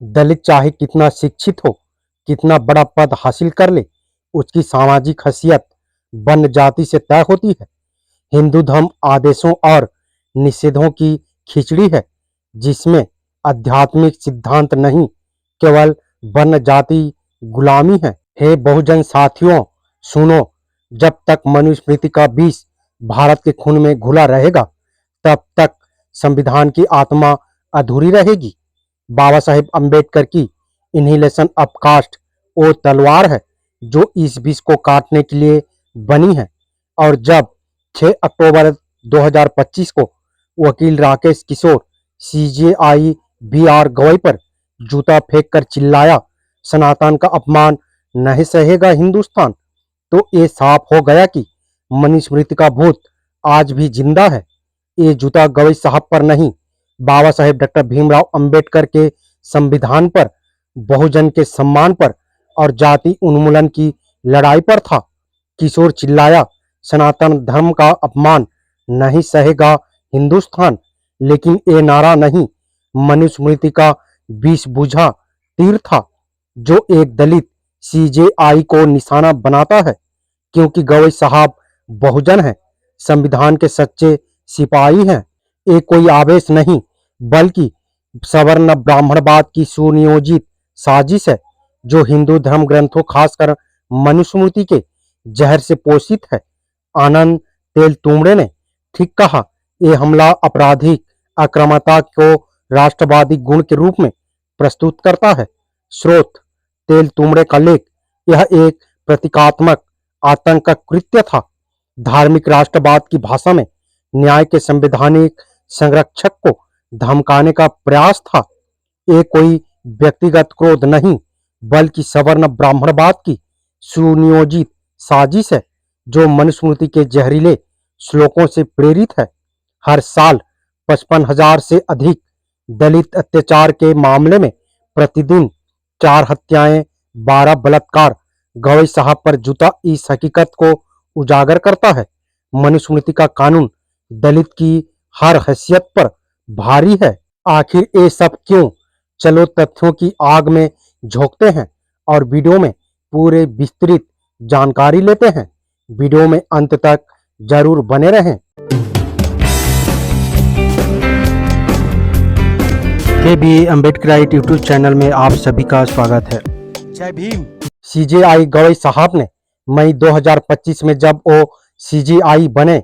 दलित चाहे कितना शिक्षित हो, कितना बड़ा पद हासिल कर ले, उसकी सामाजिक हैसियत वर्ण जाति से तय होती है। हिंदू धर्म आदेशों और निषेधों की खिचड़ी है, जिसमें आध्यात्मिक सिद्धांत नहीं, केवल वर्ण जाति गुलामी है। हे बहुजन साथियों, सुनो, जब तक मनुस्मृति का विष भारत के खून में घुला रहेगा, तब तक संविधान की आत्मा अधूरी रहेगी। बाबा साहेब अम्बेडकर की इन्हिलेशन ऑफ कास्ट वो तलवार है जो इस विष को काटने के लिए बनी है। और जब 6 अक्टूबर 2025 को वकील राकेश किशोर सीजेआई बीआर गवई पर जूता फेंक कर चिल्लाया, सनातन का अपमान नहीं सहेगा हिंदुस्तान, तो ये साफ हो गया कि मनुस्मृति का भूत आज भी जिंदा है। ये जूता गवई साहब पर नहीं, बाबा साहेब डॉक्टर भीमराव अंबेडकर के संविधान पर, बहुजन के सम्मान पर और जाति उन्मूलन की लड़ाई पर था। किशोर चिल्लाया, सनातन धर्म का अपमान नहीं सहेगा हिंदुस्तान, लेकिन ये नारा नहीं, मनुस्मृति का विष बुझा तीर था जो एक दलित सीजेआई को निशाना बनाता है। क्योंकि गवई साहब बहुजन है, संविधान के सच्चे सिपाही हैं। ये कोई आवेश नहीं, बल्कि सवर्ण ब्राह्मणवाद की सुनियोजित साजिश है, जो हिंदू धर्म ग्रंथों खासकर मनुस्मृति के जहर से पोषित है। आनंद तेल तुमड़े ने ठीक कहा, ये हमला आपराधिक आक्रामकता को राष्ट्रवादी गुण के रूप में प्रस्तुत करता है। स्रोत तेल तुमड़े का लेख, यह एक प्रतीकात्मक आतंक का कृत्य था। धार्मिक राष्ट्रवाद की भाषा में न्याय के संवैधानिक संरक्षक को धमकाने का प्रयास था। ये कोई व्यक्तिगत क्रोध नहीं, बल्कि सवर्ण ब्राह्मणवाद की सुनियोजित साजिश है, जो मनुस्मृति के जहरीले श्लोकों से प्रेरित है। हर साल 55,000 से अधिक दलित अत्याचार के मामले में प्रतिदिन 4 हत्याएं, 12 बलात्कार। गवई साहब पर जूता इस हकीकत को उजागर करता है, मनुस्मृति का कानून दलित की हर हैसियत पर भारी है। आखिर ये सब क्यों? चलो तथ्यों की आग में झोंकते हैं और वीडियो में पूरे विस्तृत जानकारी लेते हैं। वीडियो में अंत तक जरूर बने रहें। के बी अम्बेडकराइट यूट्यूब चैनल में आप सभी का स्वागत है। जय भीम। सीजेआई गवई साहब ने मई 2025 में जब वो सीजेआई बने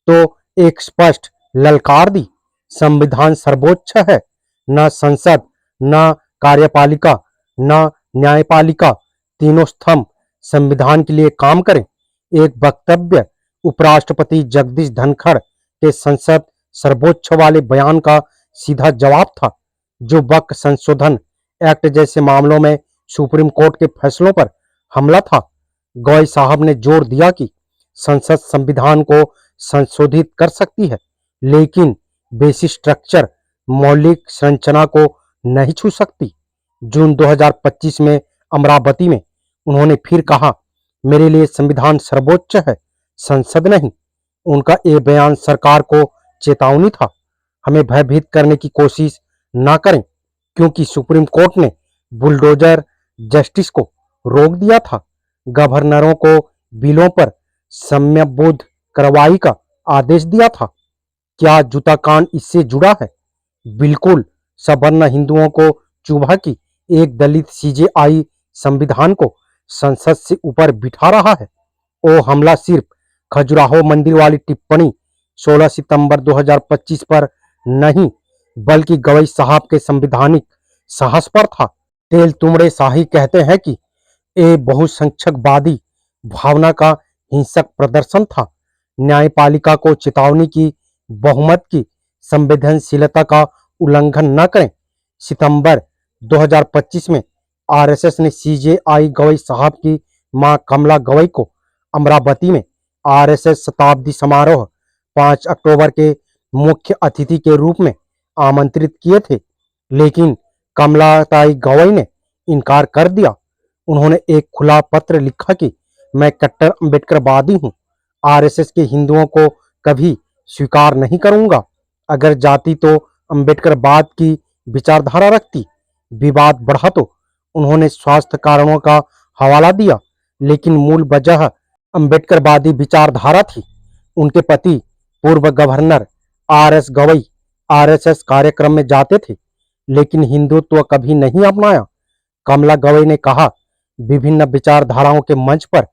तो एक स्पष्ट ललकार दी, संविधान सर्वोच्च है, न संसद, न कार्यपालिका, न न्यायपालिका, तीनों स्तंभ संविधान के लिए काम करें। एक वक्तव्य उपराष्ट्रपति जगदीश धनखड़ के संसद सर्वोच्च वाले बयान का सीधा जवाब था, जो वक्फ संशोधन एक्ट जैसे मामलों में सुप्रीम कोर्ट के फैसलों पर हमला था। गवई साहब ने जोर दिया कि संसद संविधान को संशोधित कर सकती है, लेकिन बेसिक स्ट्रक्चर, मौलिक संरचना को नहीं छू सकती। जून 2025 में अमरावती में उन्होंने फिर कहा, मेरे लिए संविधान सर्वोच्च है, संसद नहीं। उनका ये बयान सरकार को चेतावनी था, हमें भयभीत करने की कोशिश ना करें, क्योंकि सुप्रीम कोर्ट ने बुलडोजर जस्टिस को रोक दिया था। गवर्नरों को बिलों पर समयबद्ध कार्रवाई का आदेश दिया था। क्या जूता कांड इससे जुड़ा है? बिल्कुल। सवर्ण हिंदुओं को चुभा कि एक दलित सीजेआई संविधान को संसद से ऊपर बिठा रहा है। वो हमला सिर्फ खजुराहो मंदिर वाली टिप्पणी 16 सितंबर 2025 पर नहीं, बल्कि गवई साहब के संवैधानिक साहस पर था। तेल तुमड़े शाही कहते हैं कि ये बहुसंख्यकवादी भावना का हिंसक प्रदर्शन था। न्यायपालिका को चेतावनी की, बहुमत की संवेदनशीलता का उल्लंघन न करें। सितंबर 2025 में आरएसएस ने सीजेआई गवई साहब की मां कमला गवई को अमरावती में आरएसएस शताब्दी समारोह 5 अक्टूबर के मुख्य अतिथि के रूप में आमंत्रित किए थे, लेकिन कमलाताई गवई ने इनकार कर दिया। उन्होंने एक खुला पत्र लिखा कि मैं कट्टर अम्बेडकरवादी हूं, आरएसएस के हिंदुओं को कभी स्वीकार नहीं करूंगा। अगर जाति तो अम्बेडकरवाद की विचारधारा रखती, विवाद बढ़ा तो उन्होंने स्वास्थ्य कारणों का हवाला दिया, लेकिन मूल वजह अंबेडकरवादी विचारधारा थी। उनके पति पूर्व गवर्नर आर.एस. गवई आरएसएस कार्यक्रम में जाते थे, लेकिन हिंदुत्व कभी नहीं अपनाया। कमला गवई ने कहा, विभिन्न विचारधाराओं के मंच पर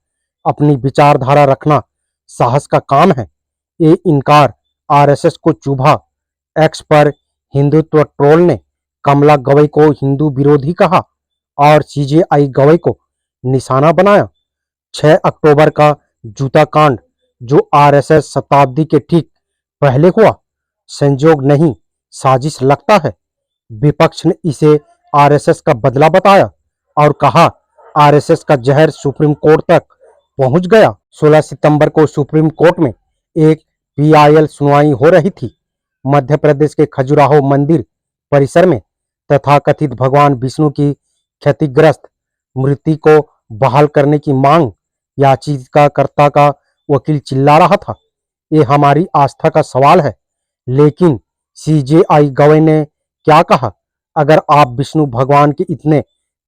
अपनी विचारधारा रखना साहस का काम है। ये इनकार आरएसएस को चुभा। एक्स पर हिंदुत्व ट्रोल ने कमला गवई को हिंदू विरोधी कहा और सीजेआई गवई को निशाना बनाया। 6 अक्टूबर का जूता कांड, जो आरएसएस शताब्दी के ठीक पहले हुआ, संयोग नहीं साजिश लगता है। विपक्ष ने इसे आरएसएस का बदला बताया और कहा, आरएसएस का जहर सुप्रीम कोर्ट तक पहुंच गया। 16 सितंबर को सुप्रीम कोर्ट में एक पीआईएल सुनवाई हो रही थी। मध्य प्रदेश के खजुराहो मंदिर परिसर में तथाकथित भगवान विष्णु की क्षतिग्रस्त मूर्ति को बहाल करने की मांग याचिकाकर्ता का वकील चिल्ला रहा था। ये हमारी आस्था का सवाल है। लेकिन सीजेआई गवई ने क्या कहा, अगर आप विष्णु भगवान के इतने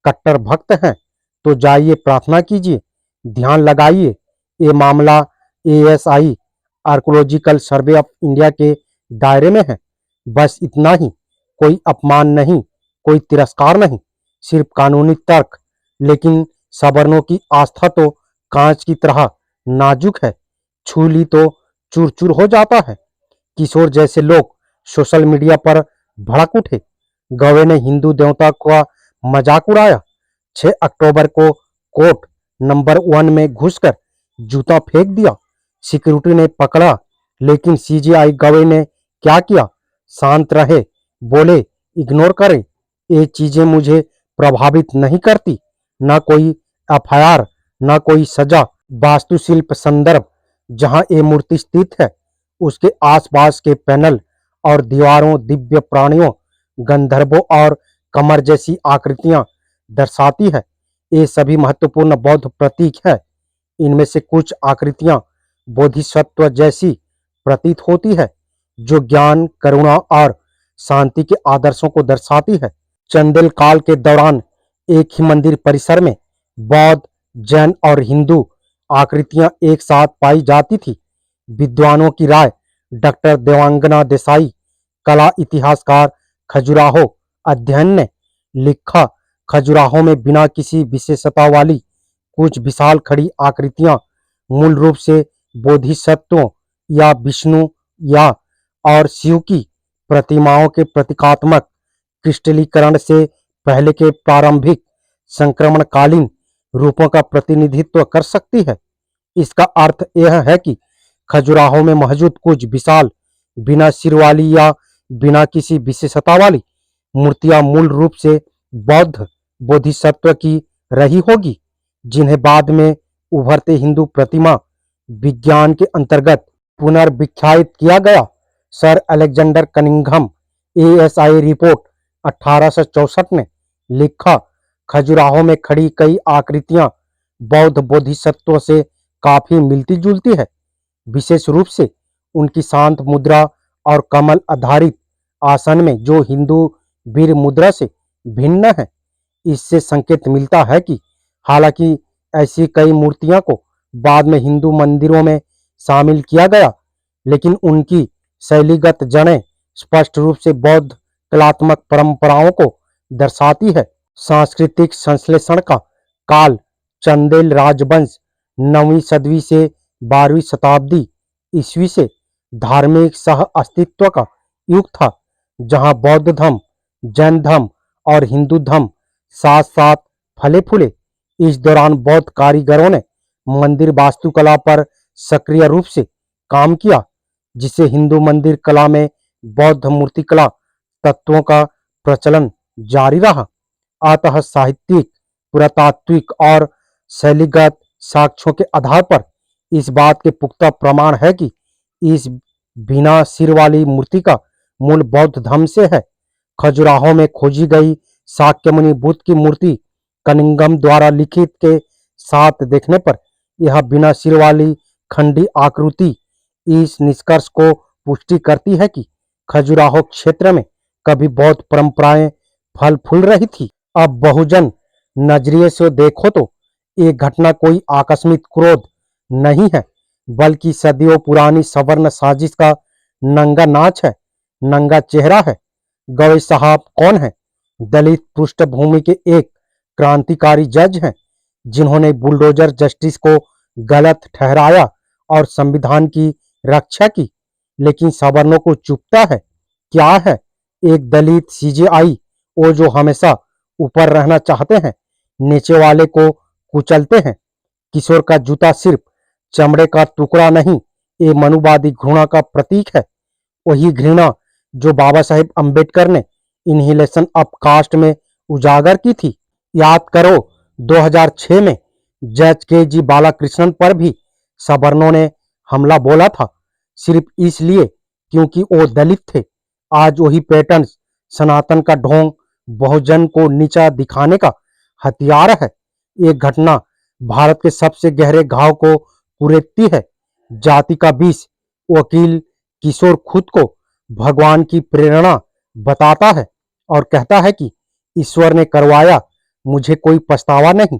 कट्टर भक्त हैं तो जाइए प्रार्थना कीजिए, ध्यान लगाइए। ये मामला ASI archaeological survey of India के दायरे में है। बस इतना ही, कोई अपमान नहीं, कोई तिरस्कार नहीं, सिर्फ कानूनी तर्क। लेकिन सवर्णों की आस्था तो कांच की तरह नाजुक है, छू ली तो चूर चूर हो जाता है। किशोर जैसे लोग सोशल मीडिया पर भड़क उठे। गवे ने हिंदू देवता का मजाक उड़ाया। 6 अक्टूबर को कोर्ट नंबर 1 में घुसकर जूता फेंक दिया। सिक्योरिटी ने पकड़ा, लेकिन सीजेआई गवे ने क्या किया, शांत रहे, बोले इग्नोर करें, ये चीजें मुझे प्रभावित नहीं करती। ना कोई एफआईआर, ना कोई सजा। वास्तुशिल्प संदर्भ, जहां ये मूर्ति स्थित है उसके आसपास के पैनल और दीवारों दिव्य प्राणियों, गंधर्वों और कमर जैसी आकृतियां दर्शाती है। ये सभी महत्वपूर्ण बौद्ध प्रतीक है। इनमें से कुछ आकृतियां बोधिसत्व जैसी प्रतीत होती है, जो ज्ञान, करुणा और शांति के आदर्शों को दर्शाती है। चंदेल काल के दौरान एक ही मंदिर परिसर में बौद्ध, जैन और हिंदू आकृतियां एक साथ पाई जाती थी। विद्वानों की राय, डॉक्टर देवांगना देसाई, कला इतिहासकार, खजुराहो अध्ययन ने लिखा, खजुराहो में बिना किसी विशेषता वाली कुछ विशाल खड़ी आकृतियां मूल रूप से बोधिसत्वों या विष्णु या और शिव की प्रतिमाओं के प्रतीकात्मक क्रिस्टलीकरण से पहले के प्रारंभिक संक्रमणकालीन रूपों का प्रतिनिधित्व कर सकती है। इसका अर्थ यह है कि खजुराहो में मौजूद कुछ विशाल बिना सिर वाली या बिना किसी विशेषता वाली मूर्तियां मूल रूप से बौद्ध बोधिसत्व की रही होगी, जिन्हें बाद में उभरते हिंदू प्रतिमा विज्ञान के अंतर्गत पुनर्विख्यात किया गया। Sir Alexander Cunningham, ASI report 1864 ने लिखा, खजुराहो में खड़ी कई आकृतियां बौद्ध बोधिसत्वों से काफी मिलती जुलती है, विशेष रूप से उनकी शांत मुद्रा और कमल आधारित आसन में, जो हिंदू वीर मुद्रा से भिन्न है। इससे संकेत मिलता है कि हालांकि ऐसी कई मूर्तियां को बाद में हिंदू मंदिरों में शामिल किया गया, लेकिन उनकी शैलीगत जड़ें स्पष्ट रूप से बौद्ध कलात्मक परंपराओं को दर्शाती है। सांस्कृतिक संश्लेषण का काल, चंदेल राजवंश 9वीं सदी से 12वीं शताब्दी ईस्वी से धार्मिक सह अस्तित्व का युग था, जहां बौद्ध धर्म, जैन धर्म और हिंदू धर्म साथ साथ फले फूले। इस दौरान बौद्ध कारीगरों ने मंदिर वास्तुकला पर सक्रिय रूप से काम किया, जिससे हिंदू मंदिर कला में बौद्ध मूर्तिकला तत्वों का प्रचलन जारी रहा। अतः साहित्यिक, पुरातात्विक और शैलीगत साक्ष्यों के आधार पर इस बात के पुख्ता प्रमाण है कि इस बिना सिर वाली मूर्ति का मूल बौद्ध धर्म से है। खजुराहो में खोजी गई शाक्यमुनि बुद्ध की मूर्ति कनिंघम द्वारा लिखित के साथ देखने पर यह बिना सिर वाली खंडी आकृति इस निष्कर्ष को पुष्टि करती है कि खजुराहो क्षेत्र में कभी बौद्ध परंपराएं फल फूल रही थी। अब बहुजन नजरिए से देखो तो ये घटना कोई आकस्मिक क्रोध नहीं है, बल्कि सदियों पुरानी सवर्ण साजिश का नंगा नाच है, नंगा चेहरा है। गवई साहब कौन है? दलित पृष्ठभूमि के एक क्रांतिकारी जज हैं, जिन्होंने बुलडोजर जस्टिस को गलत ठहराया और संविधान की रक्षा की। लेकिन सवर्णों को चुभता है क्या है? एक दलित सीजेआई, वो जो हमेशा ऊपर रहना चाहते हैं, नीचे वाले को कुचलते हैं। किशोर का जूता सिर्फ चमड़े का टुकड़ा नहीं, ये मनुवादी घृणा का प्रतीक है। वही घृणा जो बाबा साहेब अंबेडकर ने इनहिलेशन ऑफ कास्ट में उजागर की थी। याद करो 2006 में जज के जी बालाकृष्णन पर भी सवर्णों ने हमला बोला था, सिर्फ इसलिए क्योंकि वो दलित थे। आज वही पैटर्न सनातन का ढोंग बहुजन को नीचा दिखाने का हथियार है। ये घटना भारत के सबसे गहरे घाव को कुरेदती है। जाति का विष। वकील किशोर खुद को भगवान की प्रेरणा बताता है और कहता है कि ईश्वर ने करवाया, मुझे कोई पछतावा नहीं।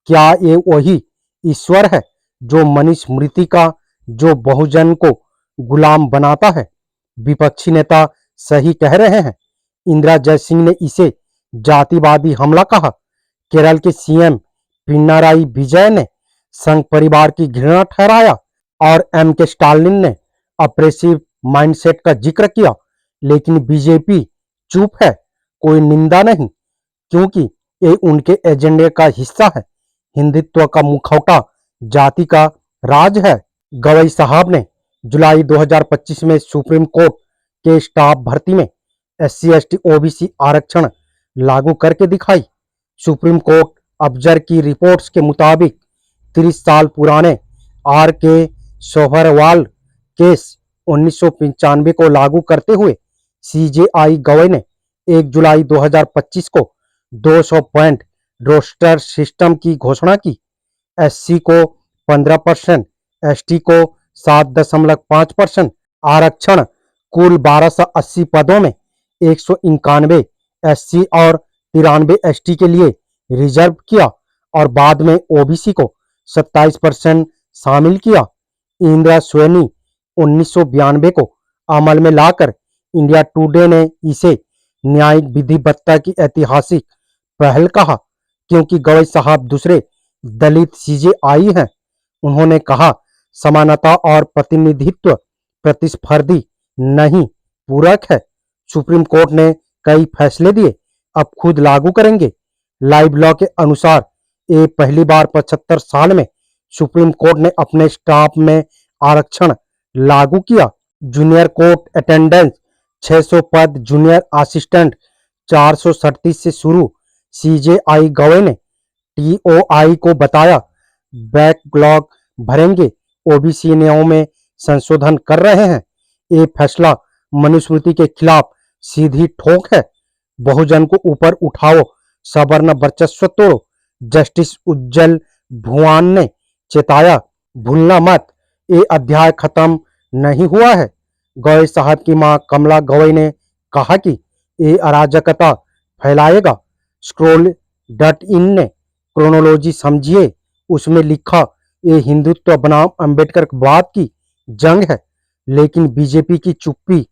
क्या ये वही ईश्वर है जो मनुस्मृति का, जो बहुजन को गुलाम बनाता है? विपक्षी नेता सही कह रहे हैं। इंदिरा जयसिंह ने इसे जातिवादी हमला कहा। केरल के सीएम पिनाराई विजयन ने संघ परिवार की घृणा ठहराया और एम के स्टालिन ने अप्रेसिव माइंडसेट का जिक्र किया। लेकिन बीजेपी चुप है, कोई निंदा नहीं, क्योंकि ये उनके एजेंडे का हिस्सा है। हिंदुत्व का मुखौटा जाति का राज है। गवई साहब ने जुलाई 2025 में सुप्रीम कोर्ट के स्टाफ भर्ती में SC ST OBC आरक्षण लागू करके दिखाई। सुप्रीम कोर्ट अफजर की रिपोर्ट्स के मुताबिक 30 साल पुराने RK सोभरवाल केस 1995 को लागू करते हुए CJI गवई ने 1 जुलाई 2025 को 200 पॉइंट रोस्टर सिस्टम की घोषणा की। SC को 15%, ST को 7.5% आरक्षण, कुल 1280 पदों में 191 SC और 93 ST के लिए रिजर्व किया और बाद में OBC को 27% शामिल किया। इंदिरा स्वैनी 1992 को अमल में लाकर इंडिया टुडे ने इसे न्यायिक विधिवत्ता की ऐतिहासिक पहल कहा, क्योंकि गवई साहब दूसरे दलित CJI हैं। उन्होंने कहा, समानता और प्रतिनिधित्व प्रतिस्पर्धी नहीं, पूरक है। सुप्रीम कोर्ट ने कई फैसले दिए, अब खुद लागू करेंगे। लाइव लॉ के अनुसार ये पहली बार 75 साल में सुप्रीम कोर्ट ने अपने स्टाफ में आरक्षण लागू किया। जूनियर कोर्ट अटेंडेंस 600 पद, जूनियर असिस्टेंट 437 से शुरू। CJI गवई ने TOI को बताया, बैकलॉग भरेंगे, OBC नियमों में संशोधन कर रहे हैं। ये फैसला मनुस्मृति के खिलाफ सीधी ठोक है। बहुजन को ऊपर उठाओ, सवर्ण वर्चस्व तोड़ो। जस्टिस उज्जवल भुआन ने चेताया, भूलना मत, ये अध्याय खत्म नहीं हुआ है। गवई साहब की मां कमला गवई ने कहा कि ये अराजकता फैलाएगा। scroll.in ने क्रोनोलॉजी समझिए, उसमें लिखा, ये हिंदुत्व बनाम अम्बेडकरवाद की जंग है। लेकिन बीजेपी की चुप्पी।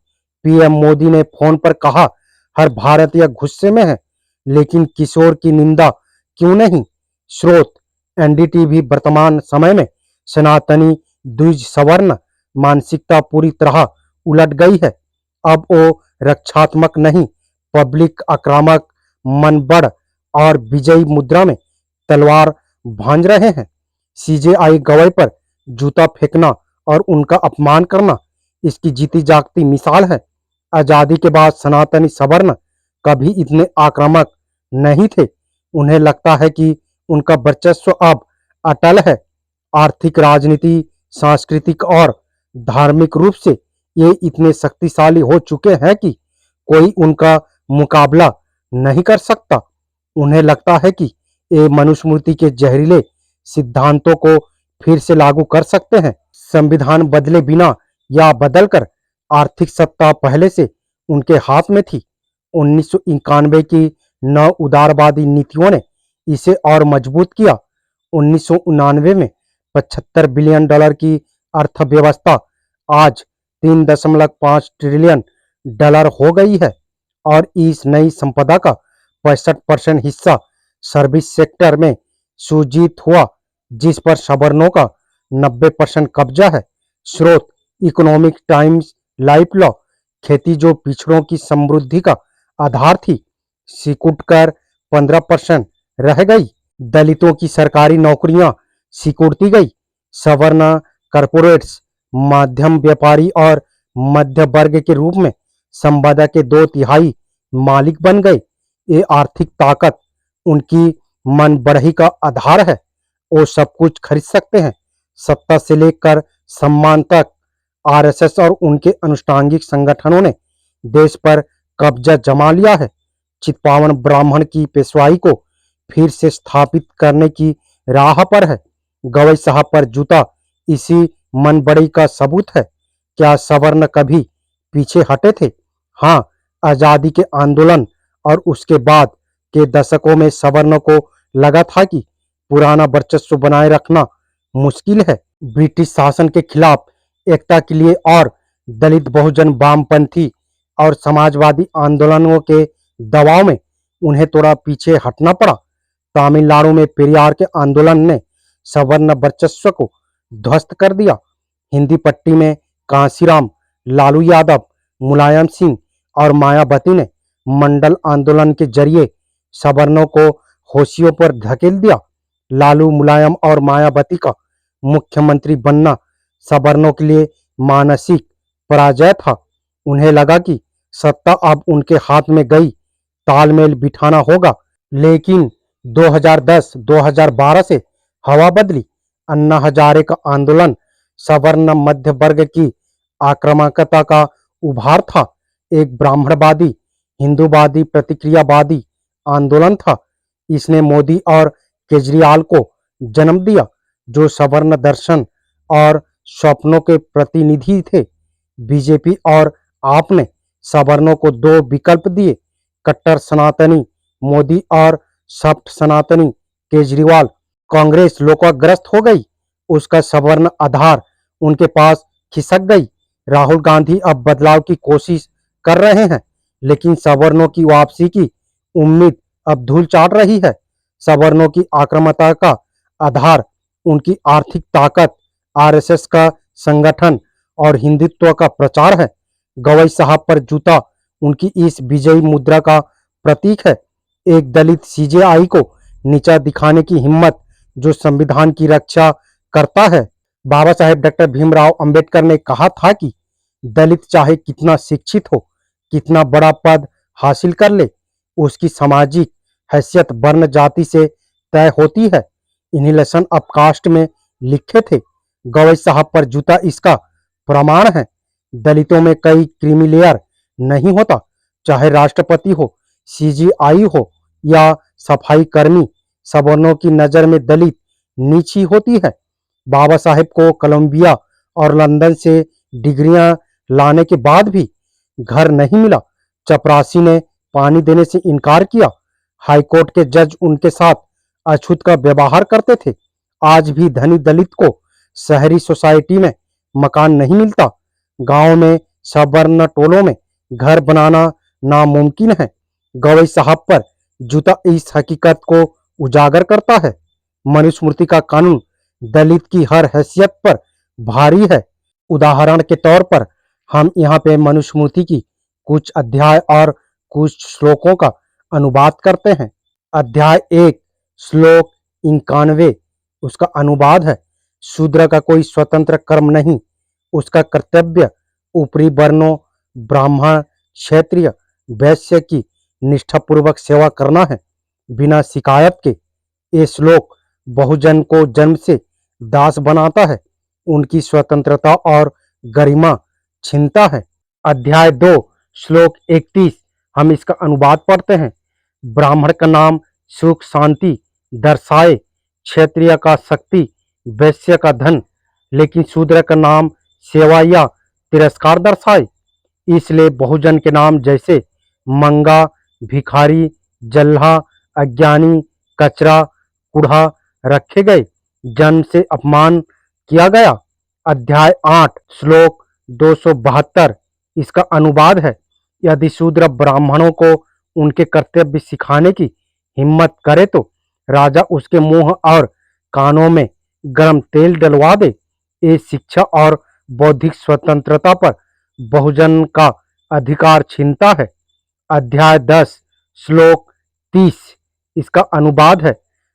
PM मोदी ने फोन पर कहा, हर भारतीय गुस्से में है, लेकिन किशोर की निंदा क्यों नहीं? स्रोत NDTV। वर्तमान समय में सनातनी द्विज सवर्ण मानसिकता पूरी तरह उलट गई है। अब वो रक्षात्मक नहीं, पब्लिक आक्रामक, मनबड़ और विजयी मुद्रा में तलवार भांज रहे हैं। CJI गवई पर जूता फेंकना और उनका अपमान करना इसकी जीती जागती मिसाल है। आजादी के बाद सनातनी सवर्ण कभी इतने आक्रामक नहीं थे। उन्हें लगता है कि उनका वर्चस्व अब अटल है। आर्थिक, राजनीति, सांस्कृतिक और धार्मिक रूप से ये इतने शक्तिशाली हो चुके हैं कि कोई उनका मुकाबला नहीं कर सकता। उन्हें लगता है कि ये मनुस्मृति के जहरीले सिद्धांतों को फिर से लागू कर सकते हैं। संविधान बदले बिना या बदलकर, आर्थिक सत्ता पहले से उनके हाथ में थी। 1991 की न उदारवादी नीतियों ने इसे और मजबूत किया। 1999 में $75 बिलियन की अर्थव्यवस्था आज $3.5 ट्रिलियन हो गई है और इस नई संपदा का 65% हिस्सा सर्विस सेक्टर में सुजीत हुआ, जिस पर सवर्णों का 90% कब्जा है। स्रोत इकोनॉमिक टाइम्स लाइफ लॉ। खेती जो पिछड़ों की समृद्धि का आधार थी, सिकुड़ कर 15% रह गई। दलितों की सरकारी नौकरियां सिकुड़ती गई। सवर्ण कॉरपोरेट्स मध्यम व्यापारी और मध्य वर्ग के रूप में संपदा के 2/3 मालिक बन गए। ये आर्थिक ताकत उनकी मन बढ़ई का आधार है। वो सब कुछ खरीद सकते हैं, सत्ता से लेकर सम्मान तक। आरएसएस और उनके अनुष्ठांगिक संगठनों ने देश पर कब्जा जमा लिया है। चित्पावन ब्राह्मण की पेशवाई को फिर से स्थापित करने की राह पर है। गवई साहब पर जूता इसी मनबड़ई का सबूत है। क्या सवर्ण कभी पीछे हटे थे? हाँ, आजादी के आंदोलन और उसके बाद के दशकों में सवर्णों को लगा था कि पुराना वर्चस्व बनाए रखना मुश्किल है। ब्रिटिश शासन के खिलाफ एकता के लिए और दलित, बहुजन, वामपंथी और समाजवादी आंदोलनों के दबाव में उन्हें थोड़ा पीछे हटना पड़ा। तमिलनाडु में पेरियार के आंदोलन ने सवर्ण वर्चस्व को ध्वस्त कर दिया। हिंदी पट्टी में कांशीराम, लालू यादव, मुलायम सिंह और मायावती ने मंडल आंदोलन के जरिए सवर्णों को होशियों पर धकेल दिया। लालू, मुलायम और मायावती का मुख्यमंत्री बनना सवर्णों के लिए मानसिक पराजय था। उन्हें लगा कि सत्ता अब उनके हाथ में गई, तालमेल बिठाना होगा। लेकिन 2010-2012 से हवा बदली। अन्ना हजारे का आंदोलन सवर्ण मध्य वर्ग की आक्रामकता का उभार था। एक ब्राह्मणवादी, हिंदूवादी, प्रतिक्रियावादी आंदोलन था। इसने मोदी और केजरीवाल को जन्म दिया, जो सवर्ण दर्शन और स्वप्नों के प्रतिनिधि थे। बीजेपी और आप ने सवर्णों को 2 विकल्प दिए, कट्टर सनातनी मोदी और सॉफ्ट सनातनी केजरीवाल। कांग्रेस लोकाग्रस्त हो गई, उसका सवर्ण आधार उनके पास खिसक गई। राहुल गांधी अब बदलाव की कोशिश कर रहे हैं, लेकिन सवर्णों की वापसी की उम्मीद अब धूल चाट रही है। सवर्णों की आक्रामकता का आधार उनकी आर्थिक ताकत, आरएसएस का संगठन और हिंदुत्व का प्रचार है। गवई साहब पर जूता उनकी इस विजयी मुद्रा का प्रतीक है। एक दलित सीजेआई को नीचा दिखाने की हिम्मत जो संविधान की रक्षा करता है। बाबा साहेब डॉक्टर भीमराव अंबेडकर ने कहा था कि दलित चाहे कितना शिक्षित हो, कितना बड़ा पद हासिल कर ले, उसकी सामाजिक हैसियत वर्ण जाति से तय होती है। इन्हीं लेसन ऑफ कास्ट में लिखे थे। गवई साहब पर जूता इसका प्रमाण है। दलितों में कई क्रीमी लेयर नहीं होता, चाहे राष्ट्रपति हो, सीजीआई हो या सफाई कर्मी। सवर्णों की नजर में दलित नीची होती है। बाबा साहेब को कोलंबिया और लंदन से डिग्रियां लाने के बाद भी घर नहीं मिला। चपरासी ने पानी देने से इनकार किया। हाईकोर्ट के जज उनके साथ अछूत का व्यवहार करते थे। आज भी धनी दलित को शहरी सोसाइटी में मकान नहीं मिलता। गांव में सवर्ण टोलों में घर बनाना नामुमकिन है। गवई साहब पर जूता इस हकीकत को उजागर करता है। मनुस्मृति का कानून दलित की हर हैसियत पर भारी है। उदाहरण के तौर पर हम यहाँ पे मनुस्मृति की कुछ अध्याय और कुछ श्लोकों का अनुवाद करते हैं। अध्याय 1 श्लोक 91 उसका अनुवाद है। शूद्र का कोई स्वतंत्र कर्म नहीं, उसका कर्तव्य ऊपरी वर्णों ब्राह्मण, क्षत्रिय, वैश्य की निष्ठापूर्वक सेवा करना है, बिना शिकायत के। ये श्लोक बहुजन को जन्म से दास बनाता है, उनकी स्वतंत्रता और गरिमा छीनता है। अध्याय 2 श्लोक 31 हम इसका अनुवाद पढ़ते हैं। ब्राह्मण का नाम सुख शांति दर्शाए, क्षत्रिय का शक्ति, वैश्य का धन, लेकिन शूद्र का नाम सेवा या तिरस्कार दर्शाए। इसलिए बहुजन के नाम जैसे मंगा, भिखारी, जल्हा, अज्ञानी, कचरा, कूड़ा रखे गए, जन्म से अपमान किया गया। अध्याय 8 श्लोक 272 इसका अनुवाद है। यदि शूद्र ब्राह्मणों को उनके कर्तव्य सिखाने की हिम्मत करे तो राजा उसके मुंह और कानों में गरम तेल डलवा दे। ये शिक्षा और बौद्धिक स्वतंत्रता पर बहुजन का अधिकार छीनता है। अध्याय 10 श्लोक 30 इसका अनुवाद है।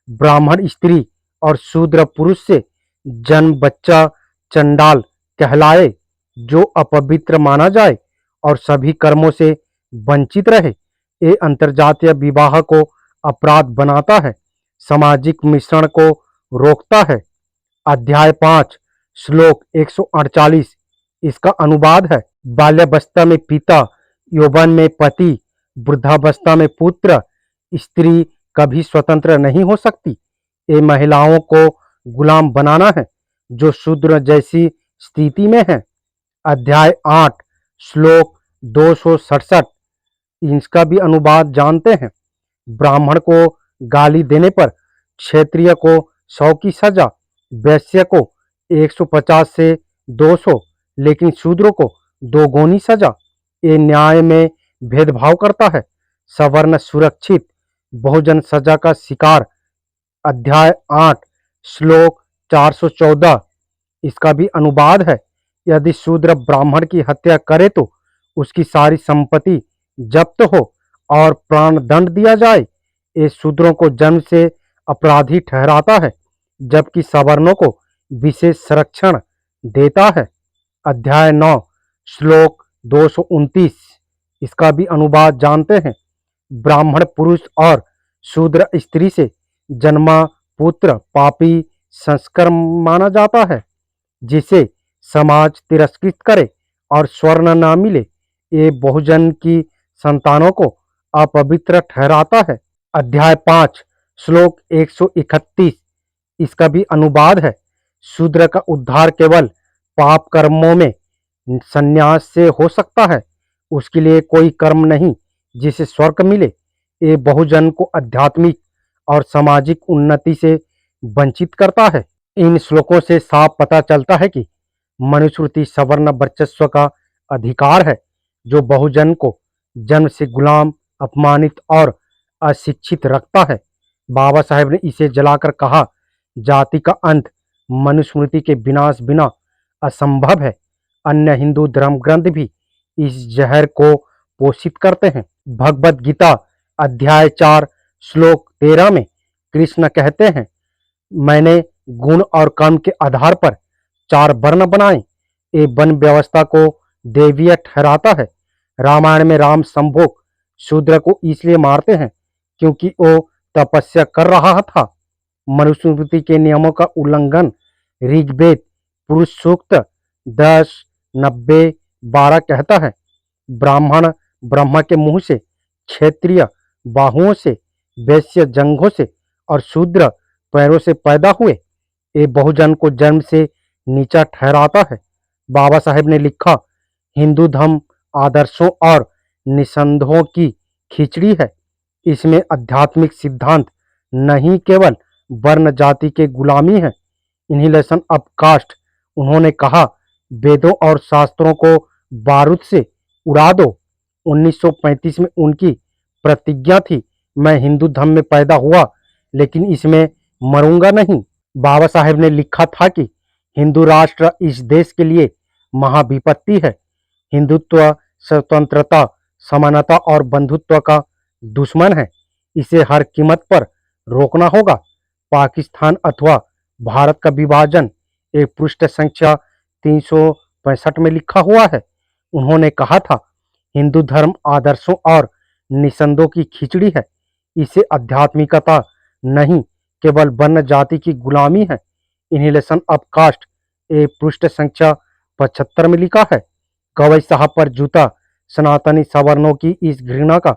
ब्राह्मण स्त्री और शूद्र पुरुष से जन्म बच्चा चंडाल कहलाए, जो अपवित्र माना जाए और सभी कर्मों से वंचित रहे। ये अंतरजातीय विवाह को अपराध बनाता है, सामाजिक मिश्रण को रोकता है। अध्याय 5 श्लोक 148 इसका अनुवाद है। बाल्यावस्था में पिता, यौवन में पति, वृद्धावस्था में पुत्र, स्त्री कभी स्वतंत्र नहीं हो सकती। ये महिलाओं को गुलाम बनाना है जो शूद्र जैसी स्थिति में है। अध्याय 8 श्लोक 267 इसका भी अनुवाद जानते हैं। ब्राह्मण को गाली देने पर क्षत्रिय को 100 की सजा, वैश्य को 150 से 200, लेकिन शूद्र को 2 गुनी सजा। ये न्याय में भेदभाव करता है। सवर्ण सुरक्षित, बहुजन सजा का शिकार। अध्याय 8 श्लोक 414 इसका भी अनुवाद है। यदि शूद्र ब्राह्मण की हत्या करे तो उसकी सारी संपत्ति जब्त हो और प्राण दंड दिया जाए। ये शूद्रों को जन्म से अपराधी ठहराता है, जबकि सवर्णों को विशेष संरक्षण देता है। अध्याय 9 श्लोक 229 इसका भी अनुवाद जानते हैं। ब्राह्मण पुरुष और शूद्र स्त्री से जन्मा पुत्र पापी संस्कार माना जाता है, जिसे समाज तिरस्कृत करे और स्वर्ण न मिले। ये बहुजन की संतानों को अपवित्र ठहराता है। अध्याय 5 श्लोक 131 इसका भी अनुवाद है। शूद्र का उद्धार केवल पाप कर्मों में संन्यास से हो सकता है। उसके लिए कोई कर्म नहीं जिसे स्वर्ग मिले। ये बहुजन को आध्यात्मिक और सामाजिक उन्नति से वंचित करता है। इन श्लोकों से साफ पता चलता है कि मनुस्मृति सवर्ण वर्चस्व का अधिकार है, जो बहुजन को जन्म से गुलाम, अपमानित और अशिक्षित रखता है। बाबा साहेब ने इसे जलाकर कहा, जाति का अंत मनुस्मृति के विनाश बिना असंभव है। अन्य हिंदू धर्म ग्रंथ भी इस जहर को पोषित करते हैं। भगवद गीता अध्याय 4 श्लोक 13 में कृष्ण कहते हैं, मैंने गुण और कर्म के आधार पर 4 वर्ण बनाए। ये वन व्यवस्था को देवीय ठहराता है। रामायण में राम संभोग शूद्र को इसलिए मारते हैं क्योंकि वो तपस्या कर रहा था। मनुस्मृति के नियमों का उल्लंघन ऋग्वेद पुरुष सूक्त 10, 90, 12 कहता है। ब्राह्मण ब्रह्मा के मुंह से, क्षत्रिय बाहुओं से, वैश्य जंघों से और शूद्र पैरों से पैदा हुए। ये बहुजन को जन्म से नीचा ठहराता है। बाबा साहेब ने लिखा, हिंदू धर्म आदर्शों और निसंदेहों की खिचड़ी है। इसमें आध्यात्मिक सिद्धांत नहीं, केवल वर्ण जाति के गुलामी है। Inhalation of cast. उन्होंने कहा, वेदों और शास्त्रों को बारूद से उड़ा दो। 1935 में उनकी प्रतिज्ञा थी, मैं हिंदू धर्म में पैदा हुआ लेकिन इसमें मरूंगा नहीं। बाबा साहेब ने लिखा था कि हिंदू राष्ट्र इस देश के लिए महाविपत्ति है। हिंदुत्व स्वतंत्रता, समानता और बंधुत्व का दुश्मन है। इसे हर कीमत पर रोकना होगा। पाकिस्तान अथवा भारत का विभाजन एक पृष्ठ संख्या 365 में लिखा हुआ है। उन्होंने कहा था, हिंदू धर्म आदर्शों और निसंदों की खिचड़ी है। इसे आध्यात्मिकता नहीं, केवल वर्ण जाति की गुलामी है। इनहिलेशन ऑफ कास्ट एक पृष्ठ संख्या 75 में लिखा है। गवई साहब पर जूता सनातनी सवर्णों की इस घृणा का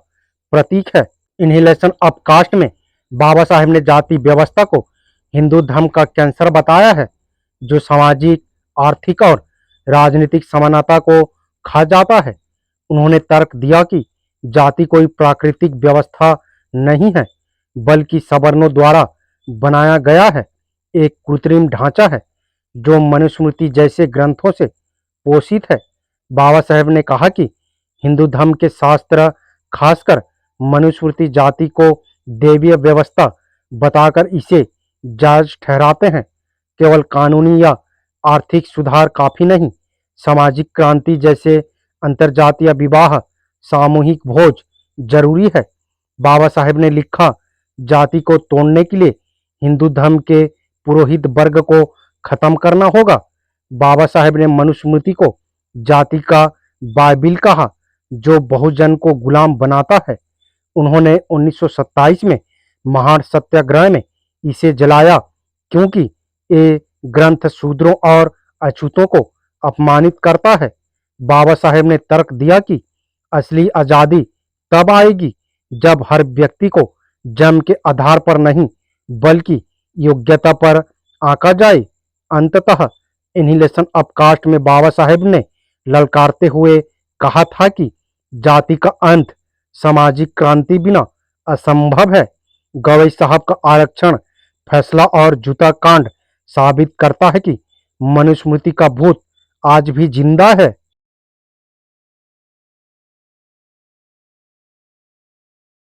प्रतीक है। इनहिलेशन ऑफ कास्ट में बाबा साहेब ने जाति व्यवस्था को हिंदू धर्म का कैंसर बताया है, जो सामाजिक, आर्थिक और राजनीतिक समानता को खा जाता है। उन्होंने तर्क दिया कि जाति कोई प्राकृतिक व्यवस्था नहीं है, बल्कि सवर्णों द्वारा बनाया गया है, एक कृत्रिम ढांचा है जो मनुस्मृति जैसे ग्रंथों से पोषित है। बाबा साहेब ने कहा कि हिंदू धर्म के शास्त्र, खासकर मनुस्मृति, जाति को देवीय व्यवस्था बताकर इसे जायज ठहराते हैं। केवल कानूनी या आर्थिक सुधार काफी नहीं, सामाजिक क्रांति जैसे अंतरजातीय विवाह, सामूहिक भोज जरूरी है। बाबा साहेब ने लिखा, जाति को तोड़ने के लिए हिंदू धर्म के पुरोहित वर्ग को खत्म करना होगा। बाबा साहेब ने मनुस्मृति को जाति का बाइबिल कहा, जो बहुजन को गुलाम बनाता है। उन्होंने 1927 में महान सत्याग्रह में इसे जलाया, क्योंकि ये ग्रंथ शूद्रों और अछूतों को अपमानित करता है। बाबा साहेब ने तर्क दिया कि असली आजादी तब आएगी जब हर व्यक्ति को जन्म के आधार पर नहीं, बल्कि योग्यता पर आंका जाए। अंततः इन्हिलेशन ऑफ कास्ट में बाबा साहेब ने ललकारते हुए कहा था कि जाति का अंत सामाजिक क्रांति बिना असंभव है। गवई साहब का आरक्षण फैसला और जूता कांड साबित करता है कि मनुस्मृति का भूत आज भी जिंदा है।